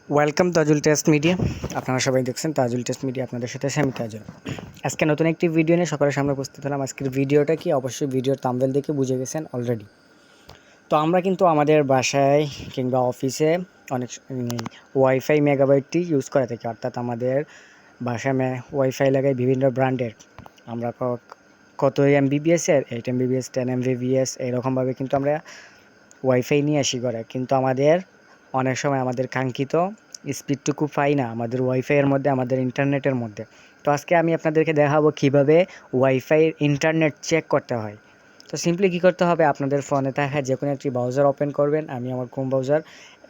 Welcome Tajul test media. আপনারা সবাই দেখছেন তাজুল টেস্ট মিডিয়া, আপনাদের সাথে আমি তাজুল। আজকে নতুন একটি ভিডিও নিয়ে সকালের সামনে উপস্থিত হলাম। আজকের ভিডিওটা কি অবশ্যই ভিডিওর থাম্বনেল দেখে বুঝে গেছেন অলরেডি। তো আমরা কিন্তু আমাদের বাসায় কিংবা অফিসে অনেক ওয়াইফাই মেগাবাইটটি ইউজ করে থাকি, অর্থাৎ আমাদের বাসায় ওয়াইফাই লাগাই বিভিন্ন ব্র্যান্ডের। আমরা কত এমবিবিএসের, 8 MBps, 10 MBps এরকমভাবে কিন্তু আমরা ওয়াইফাই নিয়ে আসি করে, কিন্তু আমাদের অনেক সময় আমাদের কাঙ্ক্ষিত স্পিডটুকু পাই না আমাদের ওয়াইফাইয়ের মধ্যে, আমাদের ইন্টারনেটের মধ্যে। তো আজকে আমি আপনাদেরকে দেখাবো কিভাবে ওয়াইফাইয়ের ইন্টারনেট চেক করতে হয়। তো সিম্পলি কী করতে হবে, আপনাদের ফোনে থাকা যে কোনো একটি ব্রাউজার ওপেন করবেন। আমি আমার ক্রোম ব্রাউজার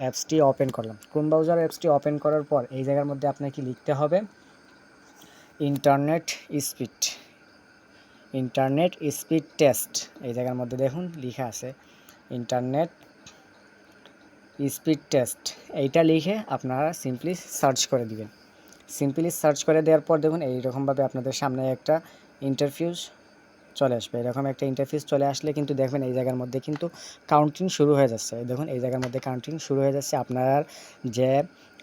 অ্যাপসটি ওপেন করলাম। ক্রোম ব্রাউজার অ্যাপসটি ওপেন করার পর এই জায়গার মধ্যে আপনাকে লিখতে হবে internet speed, internet speed test. এই জায়গার মধ্যে দেখুন লেখা আছে ইন্টারনেট স্পিড টেস্ট। এইটা লিখে আপনারা সিম্পলি সার্চ করে দিবেন। সিম্পলি সার্চ করে দেওয়ার পর দেখুন এইরকমভাবে আপনাদের সামনে একটা ইন্টারফেস চলে আসবে। এরকম একটা ইন্টারফেস চলে আসলে কিন্তু দেখবেন এই জায়গার মধ্যে কিন্তু কাউন্টিং শুরু হয়ে যাচ্ছে। দেখুন এই জায়গার মধ্যে কাউন্টিং শুরু হয়ে যাচ্ছে। আপনার যে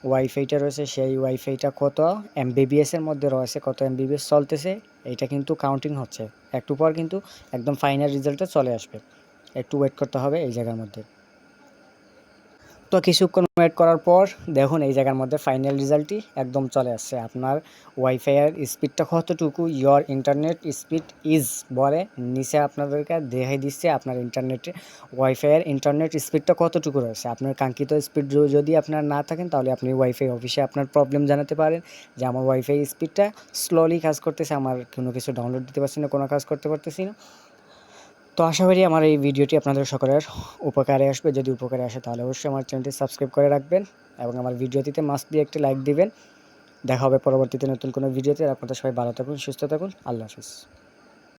ওয়াইফাইটা রয়েছে সেই ওয়াইফাইটা কত এমবিবিএসের মধ্যে রয়েছে, কত এমবিবিএস চলতেছে, এইটা কিন্তু কাউন্টিং হচ্ছে। একটু পর কিন্তু একদম ফাইনাল রেজাল্টটা চলে আসবে। একটু ওয়েট করতে হবে এই জায়গার মধ্যে। তো কিছুক্ষণ ওয়েট করার পর দেখুন এই জায়গার মধ্যে ফাইনাল রেজাল্টটি একদম চলে আসছে। আপনার ওয়াইফাইয়ের স্পিডটা কতটুকু, ইয়োর ইন্টারনেট স্পিড ইজ বলে নিচে আপনাদেরকে দেখাই দিচ্ছে আপনার ইন্টারনেটে ওয়াইফাইয়ের ইন্টারনেট স্পিডটা কতটুকু রয়েছে। আপনার কাঙ্ক্ষিত স্পিড যদি আপনার না থাকেন তাহলে আপনি ওয়াইফাই অফিসে আপনার প্রবলেম জানাতে পারেন যে আমার ওয়াইফাই স্পিডটা স্লোলি কাজ করতেছে, আমার কোনো কিছু ডাউনলোড দিতে পারছি না, কোনো কাজ করতে পারতেছি না। তো আশা করি আমার এই ভিডিওটি আপনাদের সকলের উপকারে আসবে। যদি উপকারে আসে তাহলে অবশ্যই আমার চ্যানেলটি সাবস্ক্রাইব করে রাখবেন এবং আমার ভিডিওটিতে মাস্ট বি একটি লাইক দিবেন। দেখা হবে পরবর্তীতে নতুন কোনো ভিডিওতে। আপনাদের সবাই ভালো থাকুন, সুস্থ থাকুন। আল্লাহ হাফিজ।